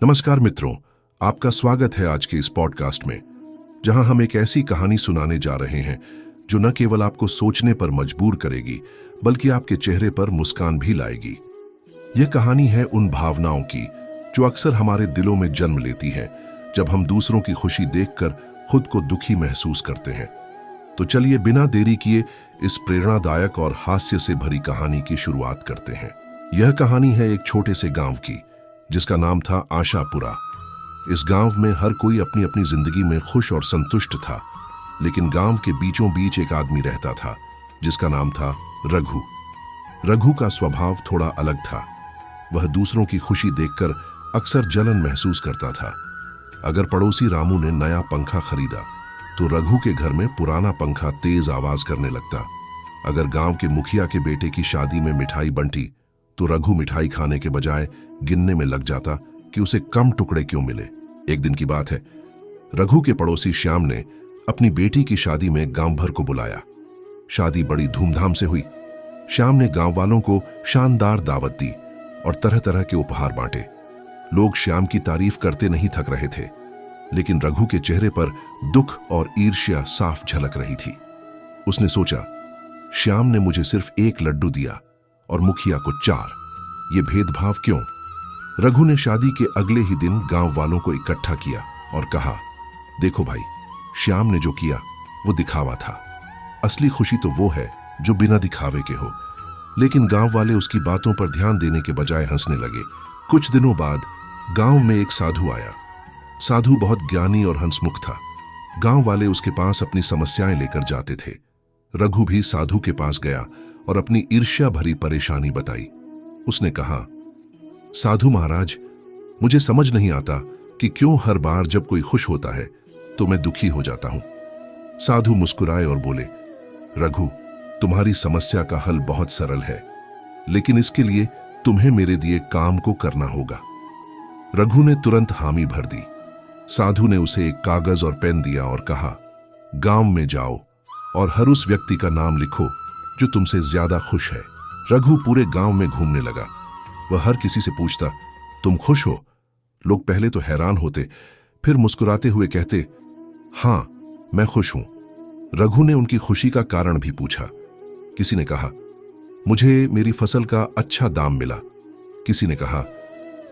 नमस्कार मित्रों, आपका स्वागत है आज के इस पॉडकास्ट में, जहां हम एक ऐसी कहानी सुनाने जा रहे हैं जो न केवल आपको सोचने पर मजबूर करेगी, बल्कि आपके चेहरे पर मुस्कान भी लाएगी। यह कहानी है उन भावनाओं की जो अक्सर हमारे दिलों में जन्म लेती हैं जब हम दूसरों की खुशी देखकर खुद को दुखी महसूस करते हैं। तो चलिए बिना देरी किए इस प्रेरणादायक और हास्य से भरी कहानी की शुरुआत करते हैं। यह कहानी है एक छोटे से गांव की, जिसका नाम था आशापुरा। इस गांव में हर कोई अपनी अपनी जिंदगी में खुश और संतुष्ट था, लेकिन गांव के बीचों बीच एक आदमी रहता था जिसका नाम था रघु। रघु का स्वभाव थोड़ा अलग था। वह दूसरों की खुशी देखकर अक्सर जलन महसूस करता था। अगर पड़ोसी रामू ने नया पंखा खरीदा तो रघु के घर में पुराना पंखा तेज आवाज करने लगता। अगर गांव के मुखिया के बेटे की शादी में मिठाई बंटी तो रघु मिठाई खाने के बजाय गिनने में लग जाता कि उसे कम टुकड़े क्यों मिले। एक दिन की बात है, रघु के पड़ोसी श्याम ने अपनी बेटी की शादी में गांव भर को बुलाया। शादी बड़ी धूमधाम से हुई। श्याम ने गांव वालों को शानदार दावत दी और तरह तरह के उपहार बांटे। लोग श्याम की तारीफ करते नहीं थक रहे थे, लेकिन रघु के चेहरे पर दुख और ईर्ष्या साफ झलक रही थी। उसने सोचा, श्याम ने मुझे सिर्फ एक लड्डू दिया और मुखिया को 4। ये भेदभाव क्यों? रघु ने शादी के अगले ही दिन गांव वालों को इकट्ठा किया और कहा, देखो भाई, श्याम ने जो किया वो दिखावा था। असली खुशी तो वो है जो बिना दिखावे के हो। लेकिन गांव वाले उसकी बातों पर ध्यान देने के बजाय हंसने लगे। कुछ दिनों बाद गांव में एक साधु आया। साधु बहुत ज्ञानी और हंसमुख था। गांव वाले उसके पास अपनी समस्याएं लेकर जाते थे। रघु भी साधु के पास गया और अपनी ईर्ष्या भरी परेशानी बताई। उसने कहा, साधु महाराज, मुझे समझ नहीं आता कि क्यों हर बार जब कोई खुश होता है तो मैं दुखी हो जाता हूं। साधु मुस्कुराए और बोले, रघु, तुम्हारी समस्या का हल बहुत सरल है, लेकिन इसके लिए तुम्हें मेरे दिए काम को करना होगा। रघु ने तुरंत हामी भर दी। साधु ने उसे एक कागज और पेन दिया और कहा, गांव में जाओ और हर उस व्यक्ति का नाम लिखो जो तुमसे ज्यादा खुश है। रघु पूरे गांव में घूमने लगा। वह हर किसी से पूछता, तुम खुश हो? लोग पहले तो हैरान होते, फिर मुस्कुराते हुए कहते, हां, मैं खुश हूं। रघु ने उनकी खुशी का कारण भी पूछा। किसी ने कहा, मुझे मेरी फसल का अच्छा दाम मिला। किसी ने कहा,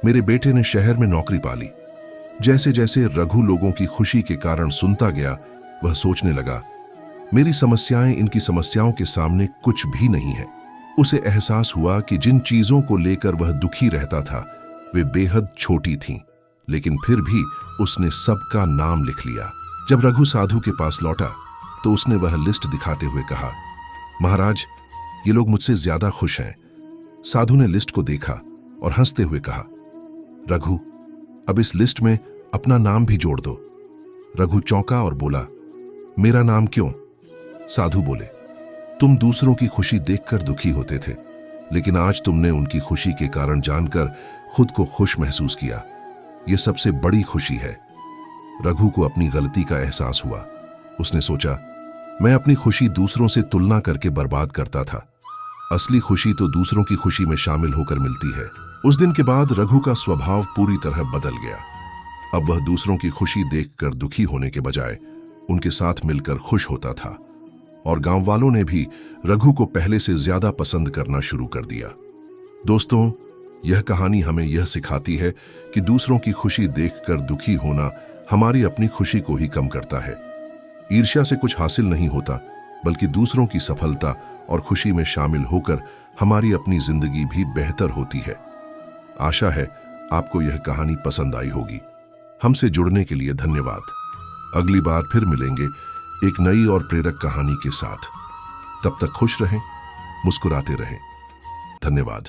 मेरे बेटे ने शहर में नौकरी पा ली। जैसे जैसे रघु लोगों की खुशी के कारण सुनता गया, वह सोचने लगा, मेरी समस्याएं इनकी समस्याओं के सामने कुछ भी नहीं है। उसे एहसास हुआ कि जिन चीजों को लेकर वह दुखी रहता था वे बेहद छोटी थीं, लेकिन फिर भी उसने सबका नाम लिख लिया। जब रघु साधु के पास लौटा तो उसने वह लिस्ट दिखाते हुए कहा, महाराज, ये लोग मुझसे ज्यादा खुश हैं। साधु ने लिस्ट को देखा और हंसते हुए कहा, रघु, अब इस लिस्ट में अपना नाम भी जोड़ दो। रघु चौंका और बोला, मेरा नाम क्यों? साधु बोले, तुम दूसरों की खुशी देखकर दुखी होते थे, लेकिन आज तुमने उनकी खुशी के कारण जानकर खुद को खुश महसूस किया। यह सबसे बड़ी खुशी है। रघु को अपनी गलती का एहसास हुआ। उसने सोचा, मैं अपनी खुशी दूसरों से तुलना करके बर्बाद करता था। असली खुशी तो दूसरों की खुशी में शामिल होकर मिलती है। उस दिन के बाद रघु का स्वभाव पूरी तरह बदल गया। अब वह दूसरों की खुशी देखकर दुखी होने के बजाय उनके साथ मिलकर खुश होता था, और गांव वालों ने भी रघु को पहले से ज्यादा पसंद करना शुरू कर दिया। दोस्तों, यह कहानी हमें यह सिखाती है कि दूसरों की खुशी देखकर दुखी होना हमारी अपनी खुशी को ही कम करता है। ईर्ष्या से कुछ हासिल नहीं होता, बल्कि दूसरों की सफलता और खुशी में शामिल होकर हमारी अपनी जिंदगी भी बेहतर होती है। आशा है आपको यह कहानी पसंद आई होगी। हमसे जुड़ने के लिए धन्यवाद। अगली बार फिर मिलेंगे एक नई और प्रेरक कहानी के साथ। तब तक खुश रहें, मुस्कुराते रहें। धन्यवाद।